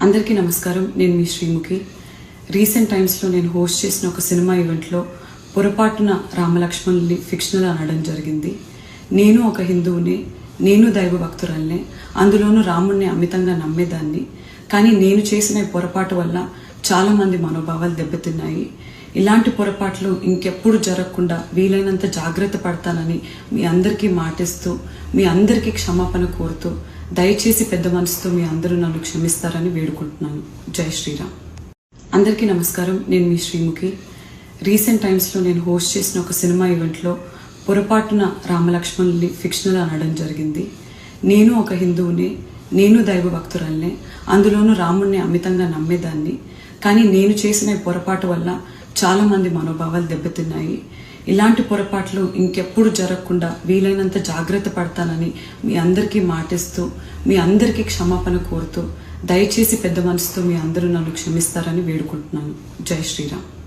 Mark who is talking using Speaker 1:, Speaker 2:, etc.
Speaker 1: అందరికీ నమస్కారం. నేను మీ శ్రీముఖి. రీసెంట్ టైమ్స్లో నేను హోస్ట్ చేసిన ఒక సినిమా ఈవెంట్లో పొరపాటున రామలక్ష్మణుల్ని ఫిక్షనల్ అనడం జరిగింది. నేను ఒక హిందువుని, నేను దైవ భక్తురాల్ని, అందులోనూ రాముణ్ణి అమితంగా నమ్మేదాన్ని. కానీ నేను చేసిన ఈ పొరపాటు వల్ల చాలా మంది మనోభావాలు దెబ్బతిన్నాయి. ఇలాంటి పొరపాట్లు ఇంకెప్పుడు జరగకుండా వీలైనంత జాగ్రత్త పడతానని మీ అందరికీ మాటిస్తూ, మీ అందరికీ క్షమాపణ కోరుతూ, దయచేసి పెద్ద మనసుతో మీ అందరూ నన్ను క్షమిస్తారని వేడుకుంటున్నాను. జై శ్రీరామ్. అందరికీ నమస్కారం. నేను మీ శ్రీముఖి. రీసెంట్ టైమ్స్లో నేను హోస్ట్ చేసిన ఒక సినిమా ఈవెంట్లో పొరపాటున రామలక్ష్మణుల్ని ఫిక్షనల్ అనడం జరిగింది. నేను ఒక హిందువుని, నేను దైవ భక్తురాల్ని, అందులోనూ రాముణ్ణి అమితంగా నమ్మేదాన్ని. కానీ నేను చేసిన ఈ పొరపాటు వల్ల చాలా మంది మనోభావాలు దెబ్బతిన్నాయి. ఇలాంటి పొరపాట్లు ఇంకెప్పుడు జరగకుండా వీలైనంత జాగ్రత్త పడతానని మీ అందరికీ మాటిస్తూ, మీ అందరికీ క్షమాపణ కోరుతూ, దయచేసి పెద్ద మనసుతో మీ అందరూ నన్ను క్షమిస్తారని వేడుకుంటున్నాను. జై శ్రీరామ్.